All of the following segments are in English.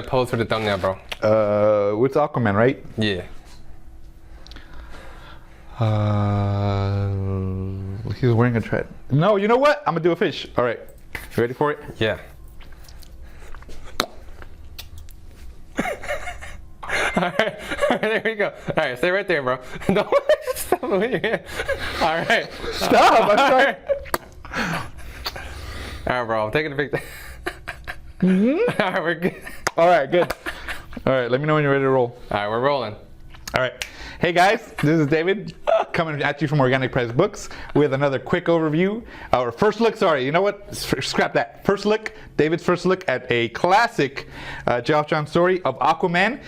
pose for the thumbnail, bro. It's Aquaman, right? Yeah. He's wearing a tread. No, you know what? I'm gonna do a fish. All right, you ready for it? Yeah. Alright, there we go. Alright, stay right there, bro. Don't stop moving. Alright. Stop! I'm sorry. Alright, bro. I'm taking a picture. Alright, we're good. All right, good. All right, let me know when you're ready to roll. Alright, we're rolling. All right. Hey guys, this is David coming at you from Organic Price Books with another quick overview. Our first look, sorry, you know what? Scrap that. First look, David's first look at a classic Geoff Johns story of Aquaman,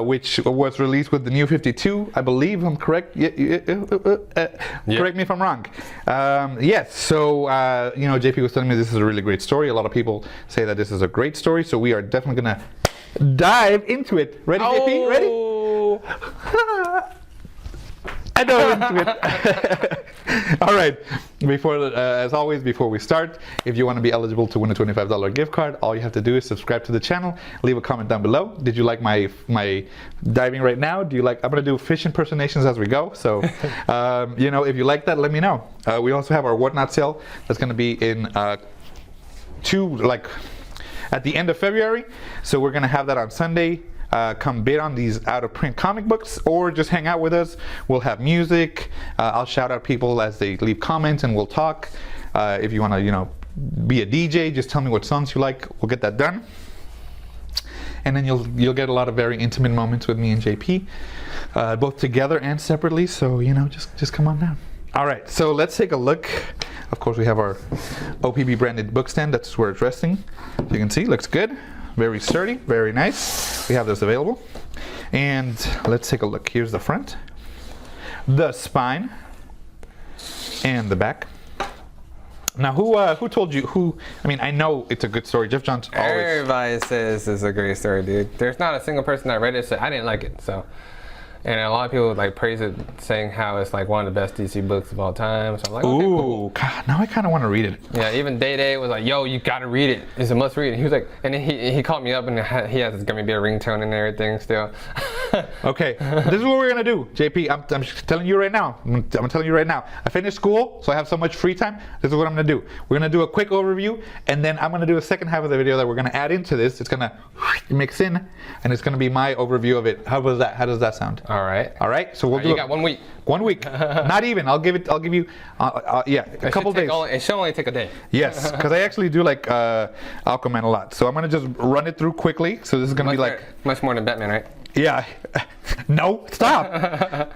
which was released with the New 52, I believe I'm correct. Correct me if I'm wrong. Yes, so, you know, JP was telling me this is a really great story. A lot of people say that this is a great story, so we are definitely going to dive into it. Ready, JP? Ready? I know into it. All right. As always, before we start, if you want to be eligible to win a $25 gift card, all you have to do is subscribe to the channel. Leave a comment down below. Did you like my diving right now? Do you like? I'm gonna do fish impersonations as we go. So, you know, if you like that, let me know. We also have our whatnot sale that's gonna be in at the end of February. So we're gonna have that on Sunday. Come bid on these out-of-print comic books, or just hang out with us. We'll have music. I'll shout out people as they leave comments, and we'll talk. If you want to, you know, be a DJ, just tell me what songs you like. We'll get that done. And then you'll get a lot of very intimate moments with me and JP, both together and separately. So you know, just come on down. All right, so let's take a look. Of course, we have our OPB branded book stand. That's where it's resting. As you can see, looks good. Very sturdy, very nice. We have this available. And let's take a look. Here's the front, the spine, and the back. Now, who told you, I mean, I know it's a good story. Geoff Johns always... Everybody says it's a great story, dude. There's not a single person that read it said, I didn't like it, so... And a lot of people like praise it, saying how it's like one of the best DC books of all time. So I'm like, okay, cool. God, now I kind of want to read it. Yeah, even Day was like, yo, you gotta read it. It's a must read. And he was like, and then he called me up and he has gonna be a ringtone and everything still. Okay, this is what we're gonna do, JP. I'm telling you right now. I'm telling you right now. I finished school, so I have so much free time. This is what I'm gonna do. We're gonna do a quick overview, and then I'm gonna do a second half of the video that we're gonna add into this. It's gonna mix in, and it's gonna be my overview of it. How was that? How does that sound? All right. All right. So we'll do. You got 1 week. 1 week. Not even. I'll give you. Yeah, a couple days. It should only take a day. Yes, because I actually do like Aquaman a lot. So I'm gonna just run it through quickly. So this is gonna be like much more than Batman, right? Yeah. No, stop.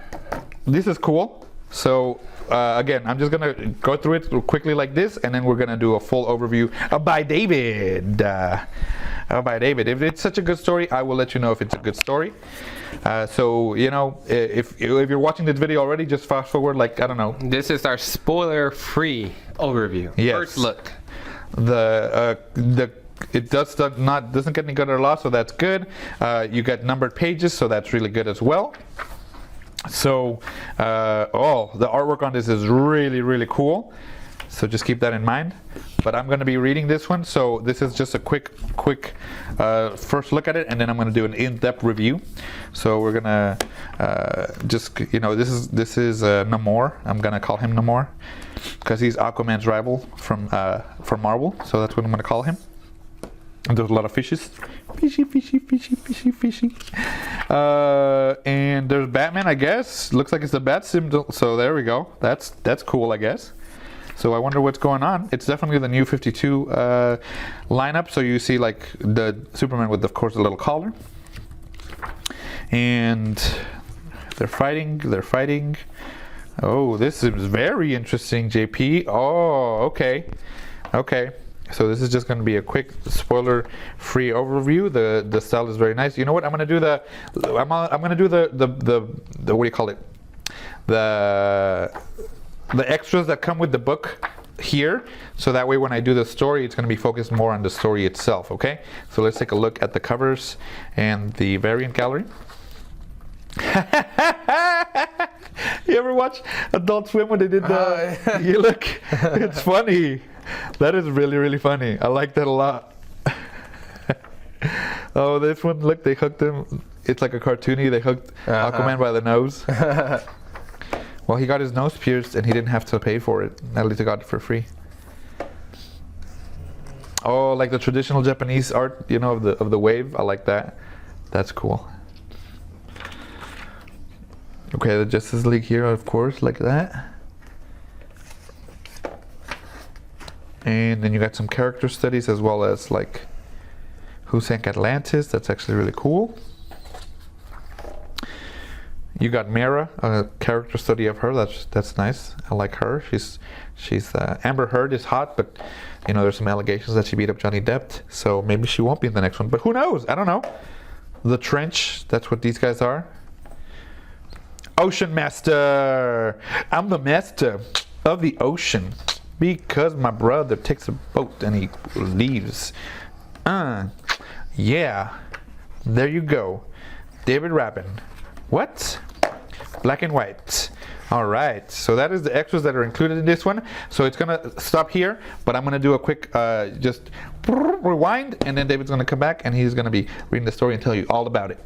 This is cool. So again, I'm just gonna go through it quickly like this, and then we're gonna do a full overview by David. By David. If it's such a good story, I will let you know if it's a good story. So you know, if you're watching this video already, just fast forward like, I don't know. This is our spoiler-free overview. Yes. First look. It doesn't get any good or loss, so that's good. You get numbered pages, so that's really good as well. So, the artwork on this is really, really cool. So just keep that in mind. But I'm going to be reading this one, so this is just a quick first look at it, and then I'm going to do an in-depth review. So we're going to just, you know, this is Namor. I'm going to call him Namor because he's Aquaman's rival from Marvel. So that's what I'm going to call him. And there's a lot of fishes. Fishy. And there's Batman, I guess. Looks like it's the bat symbol. So there we go. That's cool, I guess. So I wonder what's going on. It's definitely the New 52 lineup. So you see like the Superman with, of course, the little collar. And they're fighting. Oh, this is very interesting, JP. Oh, okay. So this is just going to be a quick spoiler-free overview. The style is very nice. You know what? I'm going to do the what do you call it? The extras that come with the book here. So that way, when I do the story, it's going to be focused more on the story itself. Okay. So let's take a look at the covers and the variant gallery. You ever watch Adult Swim when they did the? You look. It's funny. That is really, really funny. I like that a lot. Oh, this one, look, they hooked him. It's like a cartoony. They hooked Aquaman by the nose. Well, he got his nose pierced and he didn't have to pay for it. At least he got it for free. Oh, like the traditional Japanese art, you know, of the wave. I like that. That's cool. Okay, the Justice League here, of course, like that. And then you got some character studies as well as like who sank Atlantis. That's actually really cool. You got Mira, a character study of her. That's nice. I like her. She's Amber Heard is hot, but you know there's some allegations that she beat up Johnny Depp, so maybe she won't be in the next one. But who knows? I don't know. The Trench. That's what these guys are. Ocean Master. I'm the master of the ocean because my brother takes a boat and he leaves. Yeah. There you go. David Rabin. What? Black and white. All right, so that is the extras that are included in this one. So it's gonna stop here, but I'm gonna do a quick just rewind, and then David's gonna come back and he's gonna be reading the story and tell you all about it.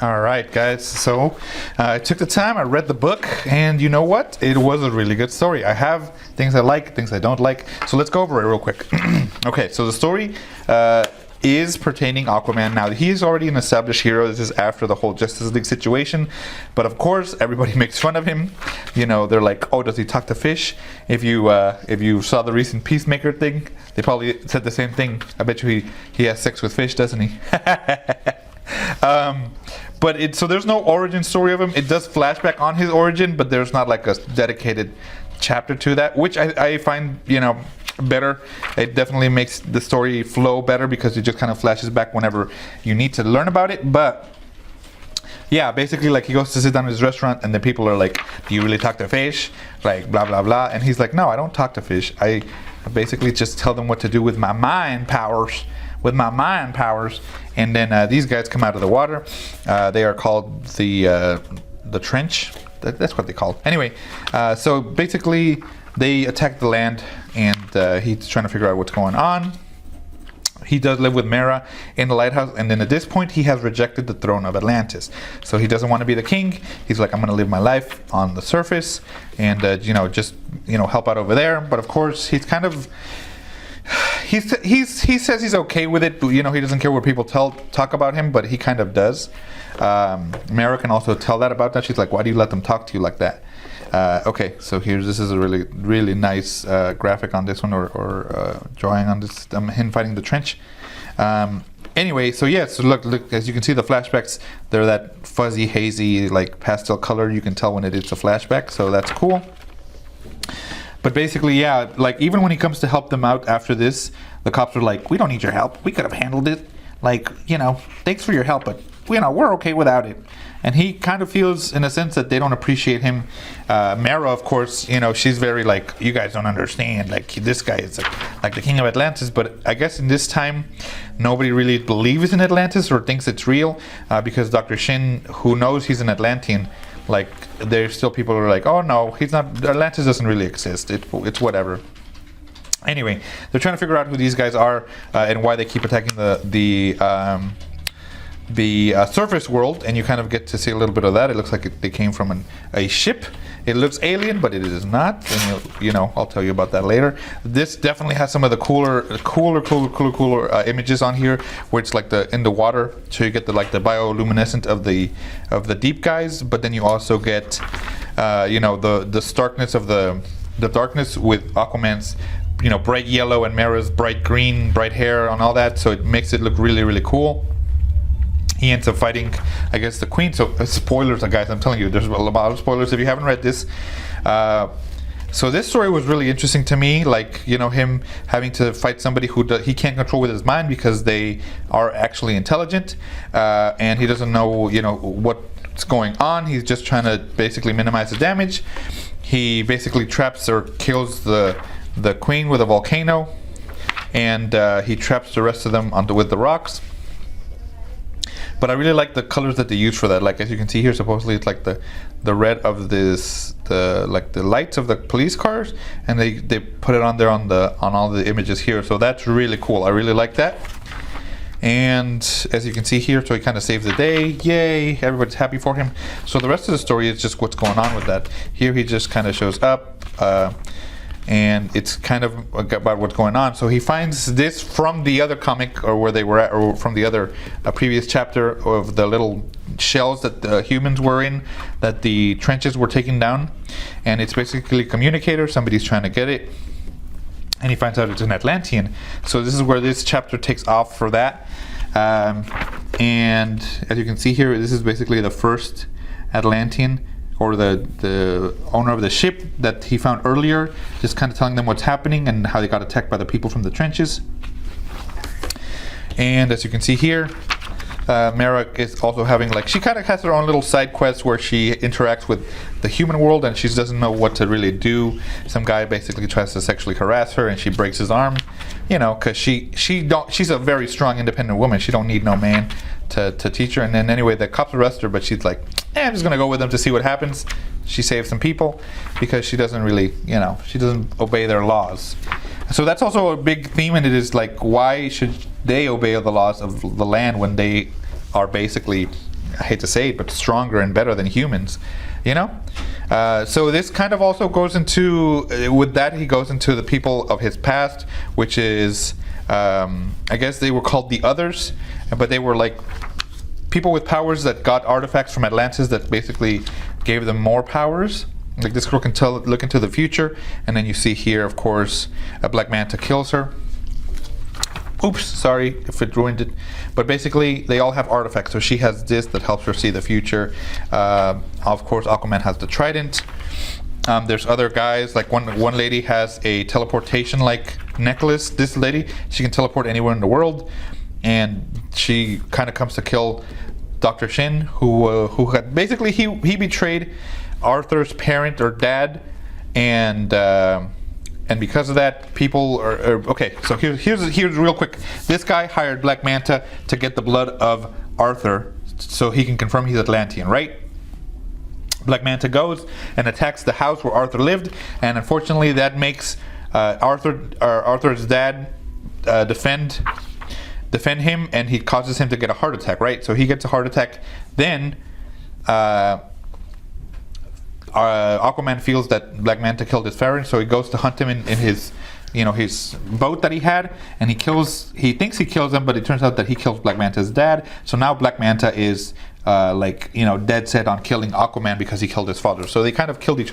All right, guys, so I took the time, I read the book, and you know what? It was a really good story. I have things I like, things I don't like, so let's go over it real quick. Okay, so the story is pertaining Aquaman. Now, he's already an established hero. This is after the whole Justice League situation, but of course everybody makes fun of him. You know, they're like, oh, does he talk to fish? If you saw the recent Peacemaker thing, they probably said the same thing. I bet you he has sex with fish, doesn't he? But so there's no origin story of him. It does flashback on his origin, but there's not like a dedicated chapter to that, which I find, you know, better. It definitely makes the story flow better because it just kind of flashes back whenever you need to learn about it. But yeah, basically, like, he goes to sit down in his restaurant and the people are like, do you really talk to fish? Like, blah blah blah. And he's like, no, I don't talk to fish. I basically just tell them what to do with my mind powers. And then these guys come out of the water. They are called the Trench. That's what they call. Anyway, so basically they attack the land, and he's trying to figure out what's going on. He does live with Mira in the lighthouse, and then at this point he has rejected the throne of Atlantis. So he doesn't want to be the king. He's like, I'm going to live my life on the surface and just help out over there. But of course he's kind of he says he's okay with it, but he doesn't care what people talk about him, but he kind of does. Mira can also tell that about that. She's like, why do you let them talk to you like that? Okay, so this is a really, really nice graphic on this one, or drawing on this, him fighting the Trench. Anyway, so yeah, so look, as you can see, the flashbacks, they're that fuzzy, hazy, like pastel color. You can tell when it's a flashback, so that's cool. But basically, yeah, like, even when he comes to help them out after this, the cops are like, we don't need your help. We could have handled it. Like, thanks for your help, but we're okay without it. And he kind of feels, in a sense, that they don't appreciate him. Mira, of course, she's very like, you guys don't understand. Like, this guy is like the king of Atlantis. But I guess in this time, nobody really believes in Atlantis or thinks it's real, because Dr. Shin, who knows he's an Atlantean, like, there's still people who are like, oh no, he's not. Atlantis doesn't really exist. It's whatever. Anyway, they're trying to figure out who these guys are and why they keep attacking the surface world, and you kind of get to see a little bit of that. It looks like they came from a ship. It looks alien, but it is not, and I'll tell you about that later. This definitely has some of the cooler images on here, where it's like in the water, so you get the bioluminescent of the deep guys, but then you also get the starkness of the darkness with Aquaman's bright yellow and Mira's bright green, bright hair and all that, so it makes it look really, really cool. He ends up fighting, I guess, the queen. So spoilers, guys, I'm telling you, there's a lot of spoilers if you haven't read this. So this story was really interesting to me, like, him having to fight somebody who he can't control with his mind because they are actually intelligent, and he doesn't know, what's going on. He's just trying to basically minimize the damage. He basically traps or kills the queen with a volcano, and he traps the rest of them with the rocks. But I really like the colors that they use for that. Like, as you can see here, supposedly it's like the red of the lights of the police cars, and they put it on there on all the images here. So that's really cool. I really like that. And as you can see here, so he kind of saves the day. Yay! Everybody's happy for him. So the rest of the story is just what's going on with that. Here he just kind of shows up, and it's kind of about what's going on. So he finds this from the other comic, or where they were at, or from the other previous chapter of the little shells that the humans were in, that the trenches were taking down. And it's basically a communicator. Somebody's trying to get it. And he finds out it's an Atlantean. So this is where this chapter takes off for that. And as you can see here, this is basically the first Atlantean, or the owner of the ship that he found earlier, just kind of telling them what's happening and how they got attacked by the people from the trenches. And as you can see here, Mira is also having, like, she kind of has her own little side quests where she interacts with the human world, and she doesn't know what to really do. Some guy basically tries to sexually harass her, and she breaks his arm, you know, because she's a very strong, independent woman. She don't need no man to teach her. And then anyway, the cops arrest her, but she's like, I'm just gonna go with them to see what happens. She saves some people because she doesn't really, you know, she doesn't obey their laws. So that's also a big theme, and it is like, why should they obey the laws of the land when they are basically, I hate to say it, but stronger and better than humans, you know? So this kind of also goes into, with that he goes into the people of his past, which is, I guess they were called the Others, but they were like people with powers that got artifacts from Atlantis that basically gave them more powers. Like this girl can look into the future, and then you see here, of course, a Black Manta kills her. Oops, sorry if it ruined it. But basically, they all have artifacts. So she has this that helps her see the future. Of course, Aquaman has the trident. There's other guys, like one lady has a teleportation-like necklace. This lady, she can teleport anywhere in the world, and she kind of comes to kill Dr. Shin, who had basically he betrayed Arthur's parent or dad, and because of that, people are okay. So here's real quick. This guy hired Black Manta to get the blood of Arthur, so he can confirm he's Atlantean, right? Black Manta goes and attacks the house where Arthur lived, and unfortunately, that makes Arthur's dad defend him, and he causes him to get a heart attack, right? So he gets a heart attack. Then Aquaman feels that Black Manta killed his parents, so he goes to hunt him in his, his boat that he had, and he thinks he kills him, but it turns out that he kills Black Manta's dad. So now Black Manta is dead set on killing Aquaman because he killed his father. So they kind of killed each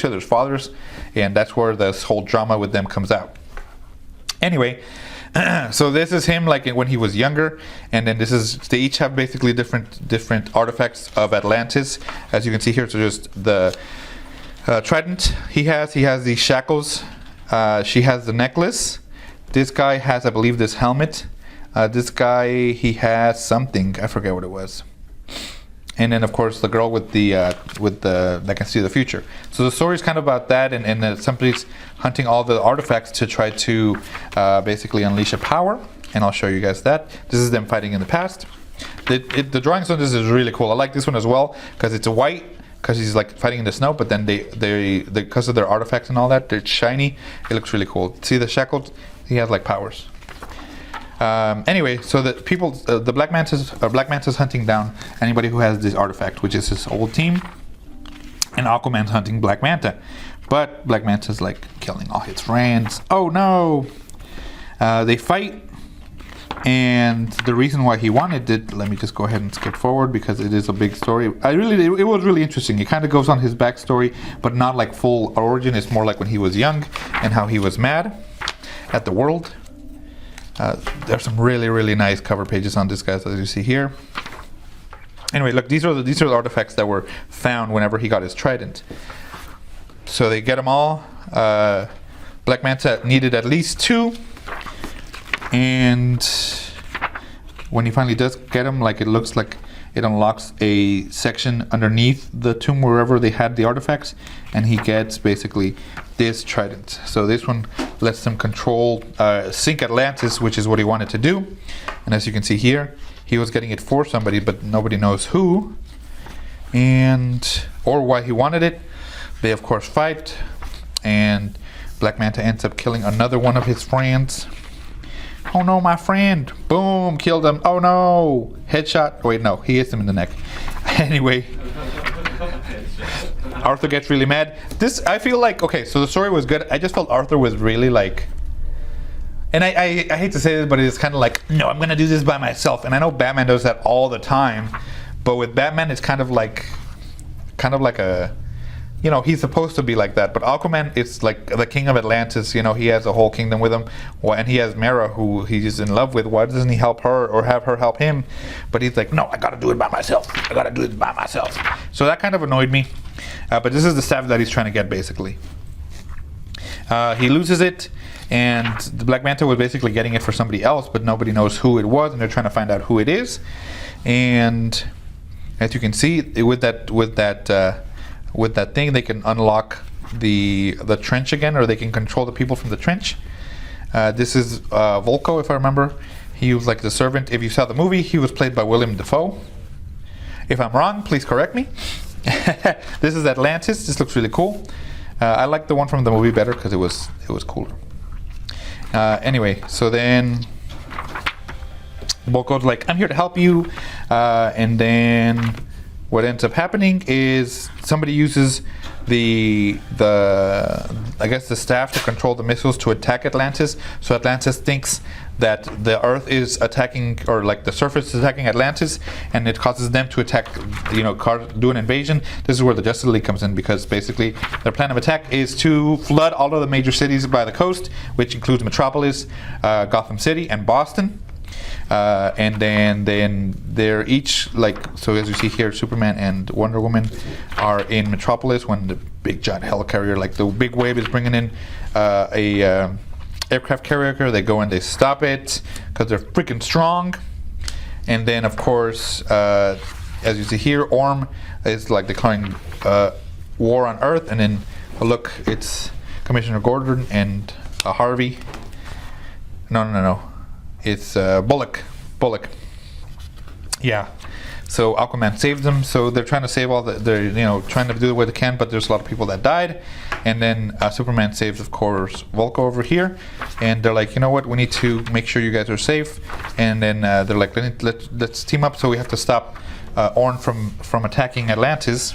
other's fathers, and that's where this whole drama with them comes out. Anyway, so this is him like when he was younger, and then they each have basically different artifacts of Atlantis, as you can see here. So just the trident he has these shackles. She has the necklace. This guy has, I believe, this helmet. This guy, he has something, I forget what it was. And then of course the girl with the that can see the future. So the story is kind of about that, and somebody's hunting all the artifacts to try to basically unleash a power. And I'll show you guys that. This is them fighting in the past. The drawings on this is really cool. I like this one as well because it's a white, because he's like fighting in the snow. But then they because of their artifacts and all that, they're shiny. It looks really cool. See the shackles? He has like powers. Anyway, so the Black Manta's hunting down anybody who has this artifact, which is his old team, and Aquaman's hunting Black Manta, but Black Manta's like killing all his friends. Oh no! They fight, and the reason why he wanted it. Let me just go ahead and skip forward because it is a big story. It was really interesting. It kind of goes on his backstory, but not like full origin. It's more like when he was young and how he was mad at the world. There's some really nice cover pages on this, guys, as you see here. Anyway, look, these are the artifacts that were found whenever he got his trident. So they get them all. Black Manta needed at least 2, and when he finally does get them, like it looks like it unlocks a section underneath the tomb wherever they had the artifacts, and he gets basically this trident. So this one lets him control sink Atlantis, which is what he wanted to do. And as you can see here, he was getting it for somebody, but nobody knows who or why he wanted it. They of course fight, and Black Manta ends up killing another one of his friends, Oh no, my friend. Boom, killed him. Oh no. Headshot. Wait, no, he hits him in the neck. Anyway. Arthur gets really mad. This, I feel like, okay, so the story was good. I just felt Arthur was really like, and I hate to say this, but it's kind of like, no, I'm going to do this by myself. And I know Batman does that all the time. But with Batman, it's kind of like a, you know, he's supposed to be like that. But Aquaman is like the king of Atlantis. You know, he has a whole kingdom with him. And he has Mira, who he's in love with. Why doesn't he help her or have her help him? But he's like, no, I got to do it by myself. I got to do it by myself. So that kind of annoyed me. But this is the staff that he's trying to get, basically. He loses it. And the Black Manta was basically getting it for somebody else, but nobody knows who it was, and they're trying to find out who it is. And as you can see, with that thing, they can unlock the trench again, or they can control the people from the trench. This is Volko, if I remember. He was like the servant. If you saw the movie, he was played by Willem Dafoe. If I'm wrong, please correct me. This is Atlantis. This looks really cool. I like the one from the movie better because it was cooler. Anyway, so then Volko's like, I'm here to help you. And then what ends up happening is somebody uses the staff to control the missiles to attack Atlantis. So Atlantis thinks that the Earth is attacking, or like the surface is attacking Atlantis, and it causes them to attack, you know, do an invasion. This is where the Justice League comes in, because basically their plan of attack is to flood all of the major cities by the coast, which includes Metropolis, Gotham City, and Boston. And then they're each like, so as you see here, Superman and Wonder Woman are in Metropolis when the big giant helicarrier, like the big wave, is bringing in a aircraft carrier. They go and they stop it because they're freaking strong. And then of course, as you see here, Orm is like declaring war on Earth. And then look, it's Commissioner Gordon and Harvey. No. It's Bullock. Yeah. So Aquaman saves them. So they're trying to save they're trying to do what they can, but there's a lot of people that died. And then Superman saves, of course, Volko over here. And they're like, you know what? We need to make sure you guys are safe. And then they're like, let's team up. So we have to stop Orm from attacking Atlantis.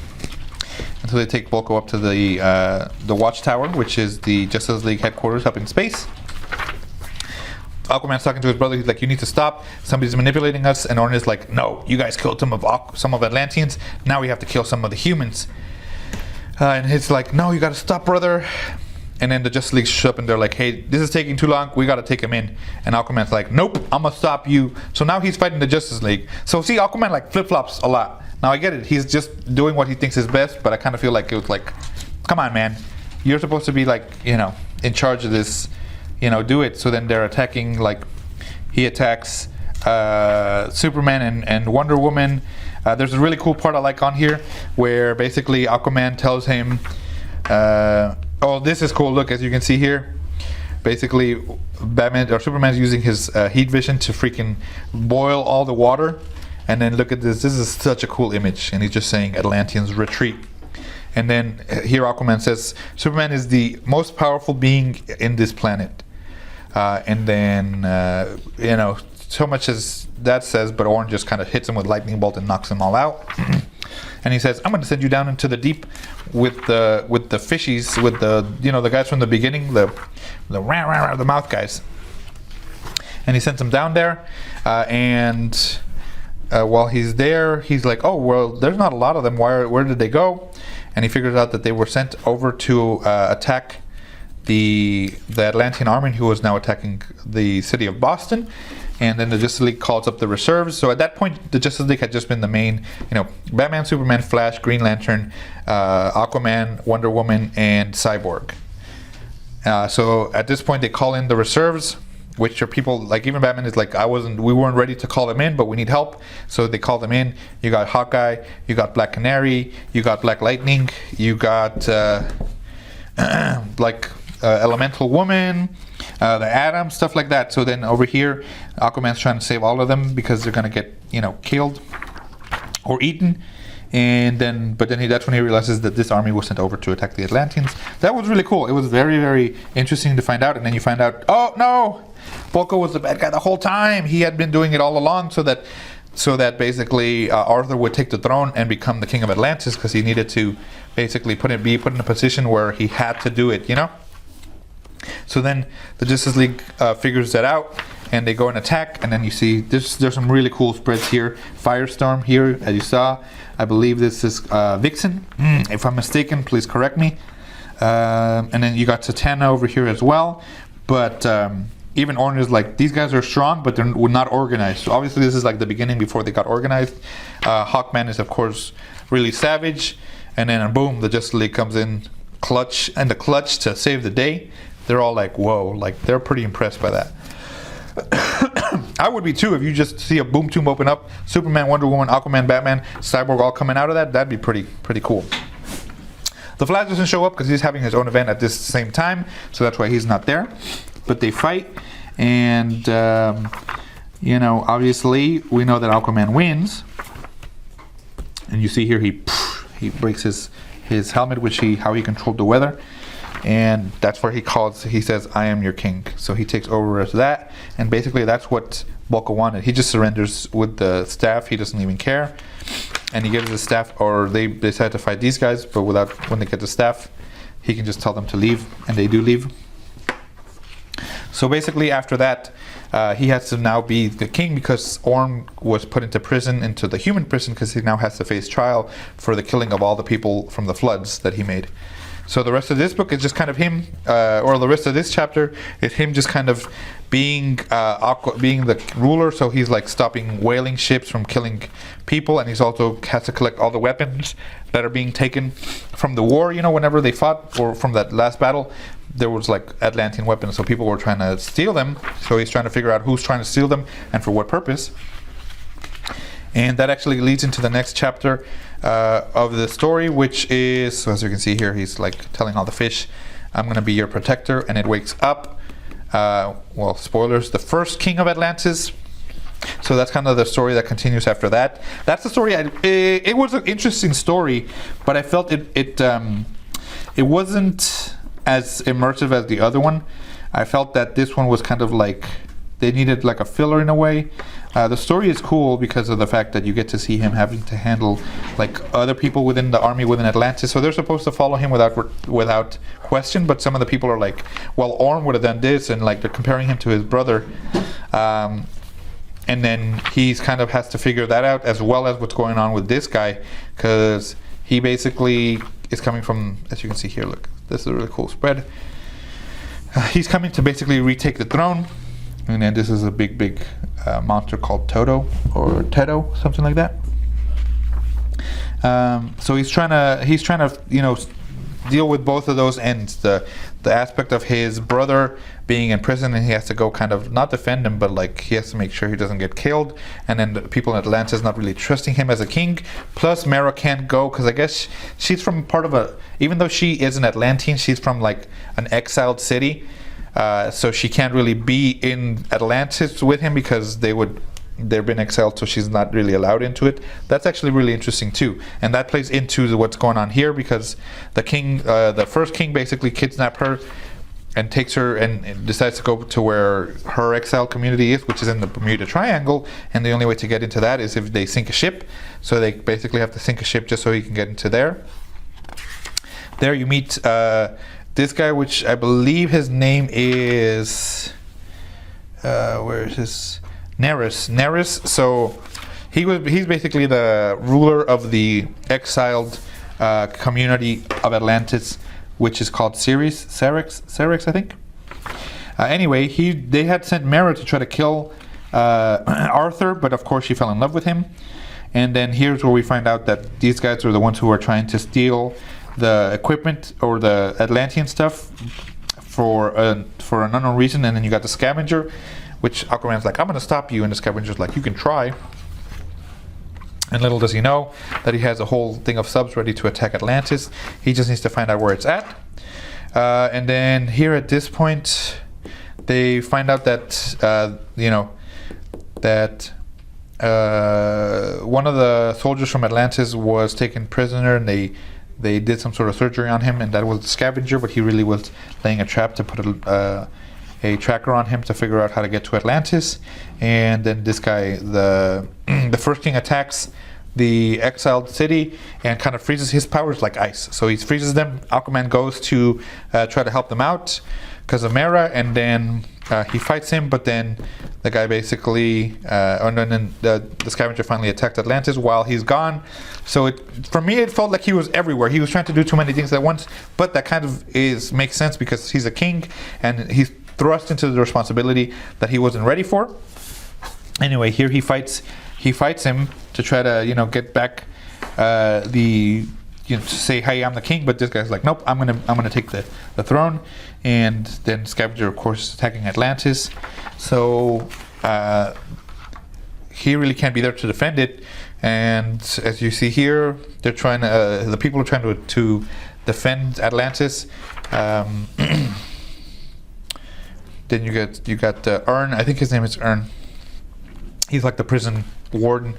And so they take Volko up to the Watchtower, which is the Justice League headquarters up in space. Aquaman's talking to his brother. He's like, you need to stop. Somebody's manipulating us. And Orm is like, no, you guys killed some of Atlanteans. Now we have to kill some of the humans. And he's like, no, you got to stop, brother. And then the Justice League show up and they're like, hey, this is taking too long. We got to take him in. And Aquaman's like, nope, I'm going to stop you. So now he's fighting the Justice League. So see, Aquaman like flip-flops a lot. Now I get it. He's just doing what he thinks is best. But I kind of feel like it was like, come on, man. You're supposed to be like, in charge of this. Do it. So then they're attacking, like, he attacks Superman and Wonder Woman. There's a really cool part I like on here where basically Aquaman tells him, oh, this is cool. Look, as you can see here, basically Batman or Superman's using his heat vision to freaking boil all the water. And then look at this. This is such a cool image. And he's just saying Atlanteans retreat. And then here Aquaman says, Superman is the most powerful being in this planet. And then, so much as that says, but Orm just kind of hits him with lightning bolt and knocks them all out. And he says, I'm going to send you down into the deep with the fishies, with the guys from the beginning, the mouth guys. And he sends them down there. And while he's there, he's like, oh, well, there's not a lot of them. Where did they go? And he figures out that they were sent over to attack the Atlantean army, who was now attacking the city of Boston. And then the Justice League calls up the reserves. So at that point, the Justice League had just been the main, Batman, Superman, Flash, Green Lantern, Aquaman, Wonder Woman, and Cyborg. So at this point, they call in the reserves, which are people like, even Batman is like, we weren't ready to call them in, but we need help. So they call them in. You got Hawkeye, you got Black Canary, you got Black Lightning, you got Elemental Woman, the Atom, stuff like that. So then over here, Aquaman's trying to save all of them because they're gonna get killed or eaten. But then that's when he realizes that this army was sent over to attack the Atlanteans. That was really cool. It was very, very interesting to find out. And then you find out, oh no, Bulko was the bad guy the whole time. He had been doing it all along so that basically Arthur would take the throne and become the king of Atlantis, because he needed to basically be put in a position where he had to do it, you know? So then the Justice League figures that out, and they go and attack, and then you see there's some really cool spreads here. Firestorm here, as you saw. I believe this is Vixen. If I'm mistaken, please correct me. And then you got Satana over here as well. But even Orange is like, these guys are strong, but they're not organized. So obviously this is like the beginning before they got organized. Hawkman is, of course, really savage. And then boom, the Justice League comes in clutch to save the day. They're all like, whoa, like they're pretty impressed by that. I would be too if you just see a boom tomb open up, Superman, Wonder Woman, Aquaman, Batman, Cyborg all coming out of that. That'd be pretty cool. The Flash doesn't show up because he's having his own event at this same time, so that's why he's not there. But they fight, and you know, obviously we know that Aquaman wins. And you see here he breaks his helmet, how he controlled the weather. And that's where he says, I am your king. So he takes over as that. And basically that's what Bulko wanted. He just surrenders with the staff. He doesn't even care. And he gives the staff, or they decide to fight these guys, but when they get the staff, he can just tell them to leave. And they do leave. So basically after that, he has to now be the king, because Orm was put into the human prison, because he now has to face trial for the killing of all the people from the floods that he made. So the rest of this book is just kind of him, or the rest of this chapter is him just kind of being the ruler. So he's like stopping whaling ships from killing people, and he's also has to collect all the weapons that are being taken from the war. You know, whenever they fought, or from that last battle, there was like Atlantean weapons, so people were trying to steal them. So he's trying to figure out who's trying to steal them and for what purpose. And that actually leads into the next chapter of the story, which is, so as you can see here, he's like telling all the fish, I'm going to be your protector. And it wakes up, well, spoilers, the first king of Atlantis. So that's kind of the story that continues after that. That's the story. It was an interesting story, but I felt it wasn't as immersive as the other one. I felt that this one was kind of like, they needed like a filler in a way. The story is cool because of the fact that you get to see him having to handle like other people within the army within Atlantis. So they're supposed to follow him without question, but some of the people are like, well, Orm would have done this, and like they're comparing him to his brother. And then he's kind of has to figure that out, as well as what's going on with this guy, because he basically is coming from, as you can see here, look, this is a really cool spread. He's coming to basically retake the throne. And then this is a big monster called Toto, or Teto, something like that. So he's trying to you know, deal with both of those ends. The aspect of his brother being in prison, and he has to go kind of not defend him, but like he has to make sure he doesn't get killed. And then the people in Atlantis not really trusting him as a king. Plus Mira can't go because I guess she's from part of even though she is an Atlantean, she's from like an exiled city. So she can't really be in Atlantis with him because they've been exiled, so she's not really allowed into it. That's actually really interesting too, and that plays into what's going on here, because the king, the first king, basically kidnapped her and takes her and decides to go to where her exile community is, which is in the Bermuda Triangle, and the only way to get into that is if they sink a ship. So they basically have to sink a ship just so he can get into there. There you meet this guy, which I believe his name is where is his Neris. So he's basically the ruler of the exiled community of Atlantis, which is called Cerex, I think. Anyway, they had sent Mira to try to kill Arthur, but of course she fell in love with him. And then here's where we find out that these guys are the ones who are trying to steal the equipment or the Atlantean stuff for an unknown reason. And then you got the scavenger, which Aquaman's like, I'm going to stop you, and the scavenger's like, you can try. And little does he know that he has a whole thing of subs ready to attack Atlantis. He just needs to find out where it's at. And then here at this point, they find out that one of the soldiers from Atlantis was taken prisoner, and they did some sort of surgery on him, and that was the scavenger, but he really was laying a trap to put a tracker on him to figure out how to get to Atlantis. And then this guy, the first king, attacks the exiled city and kind of freezes his powers like ice. So he freezes them. Aquaman goes to try to help them out because of Mira, and then he fights him, but then the guy basically, and then the scavenger finally attacked Atlantis while he's gone. So for me, it felt like he was everywhere. He was trying to do too many things at once, but that kind of makes sense because he's a king and he's thrust into the responsibility that he wasn't ready for. Anyway, here he fights him to try to get back to say, hey, I'm the king, but this guy's like, nope, I'm gonna take the throne. And then Scavenger, of course, is attacking Atlantis. So he really can't be there to defend it. And as you see here, they're trying to, the people are trying to defend Atlantis. Then you got Ern. I think his name is Ern. He's like the prison warden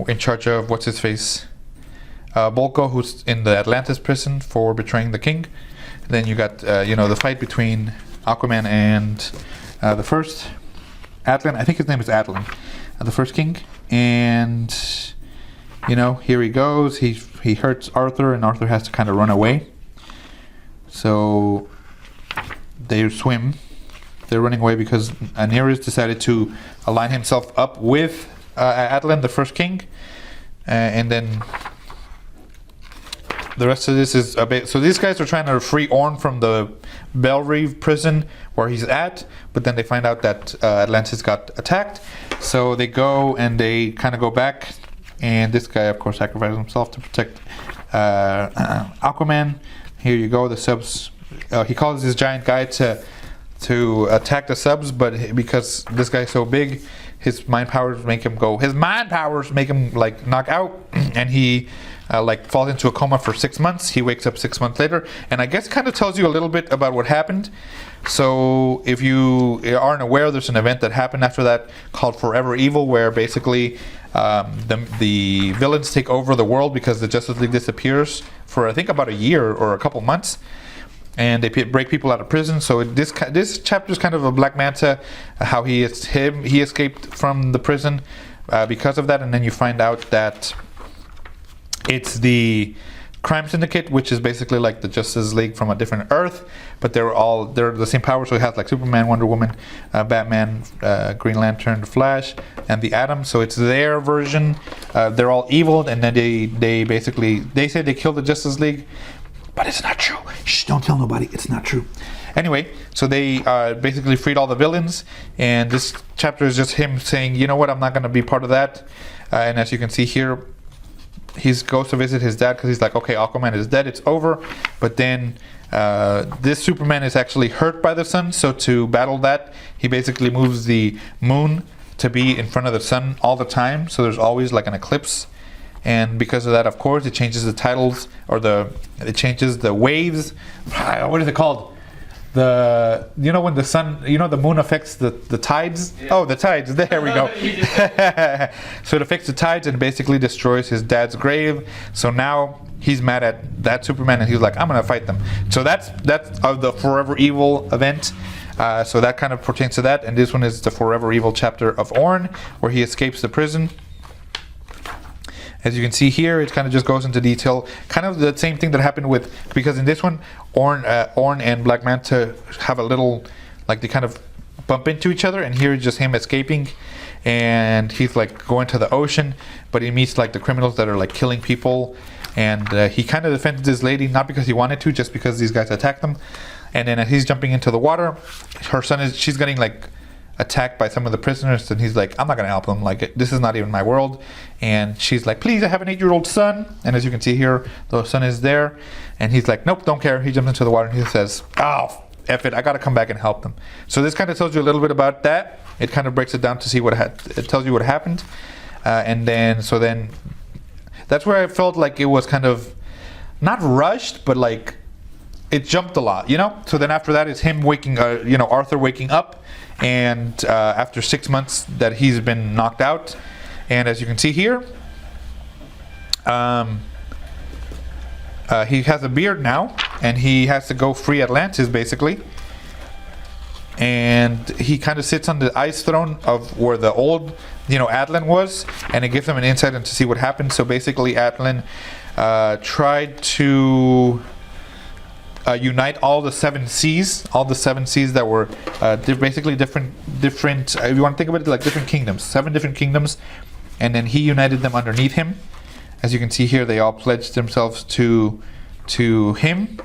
in charge of what's his face, Bolko, who's in the Atlantis prison for betraying the king. Then you got the fight between Aquaman and the first Atlan. I think his name is Atlan, the first king. And here he goes. He hurts Arthur, and Arthur has to kind of run away. So they swim. They're running away because Nereus decided to align himself up with Atlan, the first king, and then the rest of this is a bit. So these guys are trying to free Orn from the Belrive prison where he's at, but then they find out that Atlantis got attacked. So they go and they kind of go back, and this guy, of course, sacrifices himself to protect Aquaman. Here you go. The subs. He calls this giant guy to attack the subs, but because this guy's so big, his mind powers make him like knock out, and he falls into a coma for 6 months. He wakes up 6 months later, and I guess kind of tells you a little bit about what happened. So if you aren't aware, there's an event that happened after that called Forever Evil, where basically the villains take over the world because the Justice League disappears for I think about a year or a couple months. And they break people out of prison. So this chapter is kind of a Black Manta, how he escaped from the prison because of that. And then you find out that it's the Crime Syndicate, which is basically like the Justice League from a different Earth, but they're the same power. So it has like Superman, Wonder Woman, Batman, Green Lantern, Flash, and the Atom. So it's their version. They're all evil, and then they say they killed the Justice League. But it's not true. Shh, don't tell nobody. It's not true. Anyway, so they basically freed all the villains. And this chapter is just him saying, you know what, I'm not going to be part of that. And as you can see here, he goes to visit his dad because he's like, okay, Aquaman is dead. It's over. But then this Superman is actually hurt by the sun. So to battle that, he basically moves the moon to be in front of the sun all the time. So there's always like an eclipse. And because of that, of course, it changes the titles, or it changes the waves. What is it called? When the sun, the moon affects the tides. Yeah. Oh, the tides. There we go. So it affects the tides and basically destroys his dad's grave. So now he's mad at that Superman, and he's like, I'm gonna fight them. So that's the Forever Evil event. So that kind of pertains to that. And this one is the Forever Evil chapter of Orn, where he escapes the prison. As you can see here, it kind of just goes into detail, kind of the same thing that happened because in this one, Orn and Black Manta have a little, like they kind of bump into each other, and here is just him escaping, and he's like going to the ocean, but he meets like the criminals that are like killing people, and he kind of defended this lady, not because he wanted to, just because these guys attacked them. And then as he's jumping into the water, she's getting like attacked by some of the prisoners, and he's like, I'm not gonna help him, like this is not even my world. And she's like, please, I have an 8-year-old son. And as you can see here, the son is there, and he's like, nope, don't care. He jumps into the water and he says, oh, F it, I gotta come back and help them. So this kind of tells you a little bit about that. It kind of breaks it down to see it tells you what happened. And then that's where I felt like it was kind of not rushed, but like it jumped a lot, So then after that, it's him Arthur waking up, and after 6 months that he's been knocked out. And as you can see here, he has a beard now, and he has to go free Atlantis basically. and he kind of sits on the ice throne of where the old, Atlan was, and it gives them an insight into see what happened. So basically, Atlan tried to unite all the seven seas that were basically different. If you want to think of it like different kingdoms, 7 different kingdoms, and then he united them underneath him. As you can see here, they all pledged themselves to him.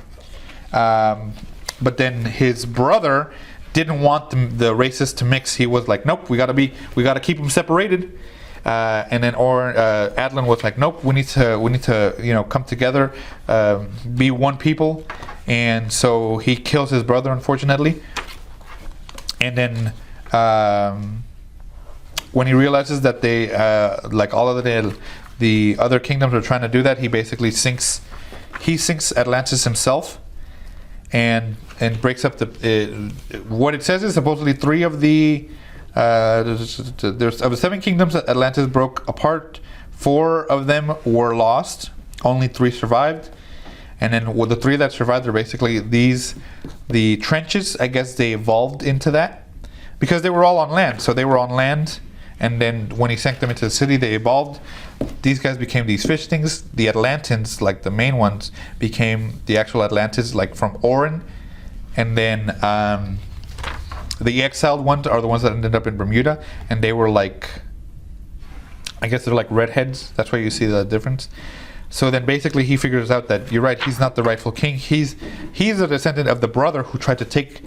But then his brother didn't want the races to mix. He was like, nope, we gotta keep them separated. And then Atlan was like, nope, we need to come together, be one people. And so he kills his brother, unfortunately. And then when he realizes that they all of the other kingdoms are trying to do that, he basically sinks Atlantis himself, and breaks up what it says is supposedly 3 of the there's of the 7 kingdoms that Atlantis broke apart. 4 of them were lost, only 3 survived, and then with the 3 that survived are basically the trenches. I guess they evolved into that because they were all on land. So they were on land, and then when he sank them into the city, they evolved. These guys became these fish things. The Atlanteans, like the main ones, became the actual Atlantis, like from Orin. And then the exiled ones are the ones that ended up in Bermuda, and they were like, I guess they're like redheads. That's why you see the difference. So then basically he figures out that you're right, he's not the rightful king. He's a descendant of the brother who tried to take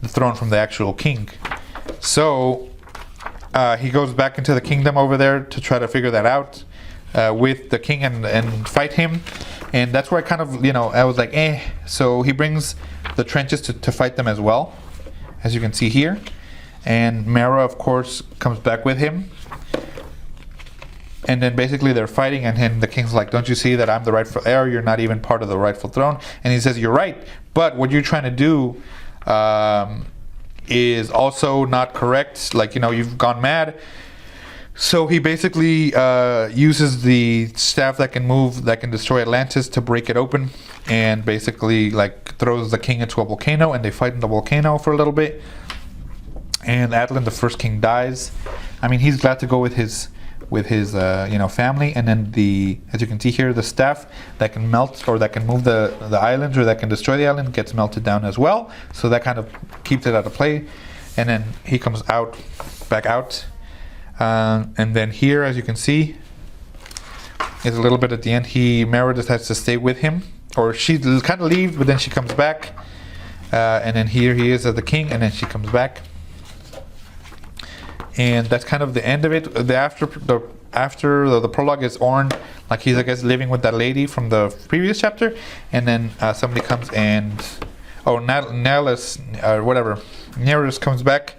the throne from the actual king. So he goes back into the kingdom over there to try to figure that out with the king and fight him. And that's where I kind of, I was like, eh. So he brings the trenches to fight them as well, as you can see here. And Mira, of course, comes back with him. And then basically they're fighting, and then the king's like, don't you see that I'm the rightful heir? You're not even part of the rightful throne. And he says, you're right, but what you're trying to do is also not correct. Like, you've gone mad. So he basically uses the staff that can destroy Atlantis to break it open, and basically throws the king into a volcano, and they fight in the volcano for a little bit. And Atlan, the first king, dies. I mean, he's glad to go with his family, and then as you can see here, the staff that can melt or that can move the islands or that can destroy the island gets melted down as well. So that kind of keeps it out of play. And then he comes back out. And then here, as you can see, is a little bit at the end. Mira decides to stay with him, or she kind of leaves, but then she comes back. And then here he is as the king, and then she comes back. And that's kind of the end of it. The prologue is Orn, like he's, I guess, living with that lady from the previous chapter, and then somebody comes and Nihilus or whatever, Nereus comes back,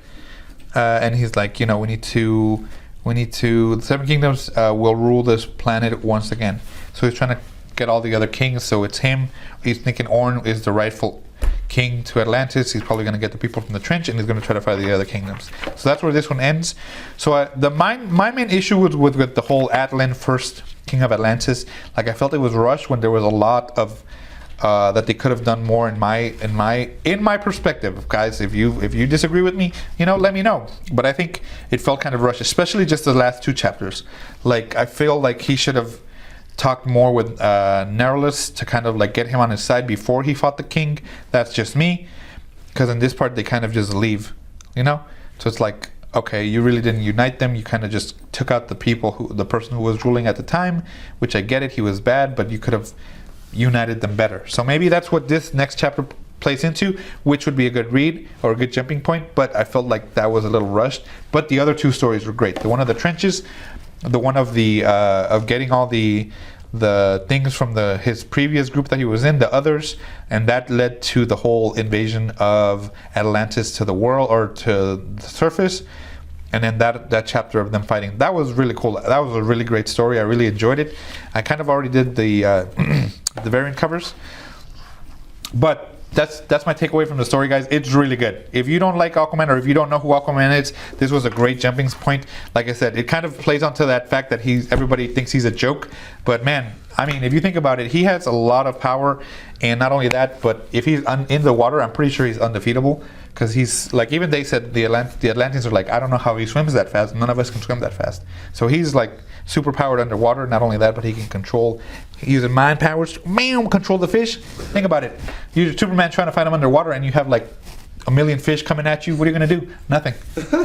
and he's like, we need to the 7 kingdoms will rule this planet once again. So he's trying to get all the other kings. So it's him. He's thinking Orn is the rightful king to Atlantis. He's probably going to get the people from the trench, and he's going to try to fight the other kingdoms. So that's where this one ends. So my main issue was with the whole Atlan, first king of Atlantis. Like, I felt it was rushed when there was a lot of that they could have done more in my perspective. Guys, if you disagree with me, let me know. But I think it felt kind of rushed, especially just the last 2 chapters. Like, I feel like he should have talked more with Nihilus to kind of get him on his side before he fought the king. That's just me, because in this part they kind of just leave, so it's like, okay, you really didn't unite them. You kind of just took out the person who was ruling at the time, which I get it, he was bad, but you could have united them better. So maybe that's what this next chapter plays into, which would be a good read or a good jumping point. But I felt like that was a little rushed. But the other 2 stories were great. The one of the trenches, the one of the of getting all the things from his previous group that he was in, the others, and that led to the whole invasion of Atlantis to the world, or to the surface. And then that chapter of them fighting, that was really cool. That was a really great story. I really enjoyed it. I kind of already did the the variant covers, but that's my takeaway from the story, guys. It's really good. If you don't like Aquaman, or if you don't know who Aquaman is, this was a great jumping point. Like I said, it kind of plays onto that fact that everybody thinks he's a joke. But man, I mean, if you think about it, he has a lot of power, and not only that, but if he's in the water, I'm pretty sure he's undefeatable. Because he's like, even they said the Atlanteans are like, I don't know how he swims that fast. None of us can swim that fast. So he's like super powered underwater. Not only that, but he can control, using mind powers, control the fish. Think about it. You're Superman trying to find him underwater, and you have like a million fish coming at you. What are you gonna do? Nothing.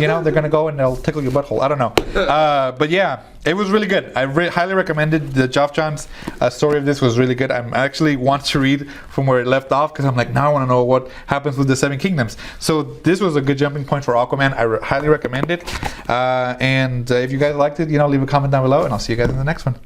You know, they're gonna go and they'll tickle your butthole. I don't know. But yeah, it was really good. I highly recommended the Geoff Johns story of this. Was really good. I actually want to read from where it left off, because I'm like, now I want to know what happens with the Seven Kingdoms. So this was a good jumping point for Aquaman. I highly recommend it. And if you guys liked it, you know, leave a comment down below, and I'll see you guys in the next one.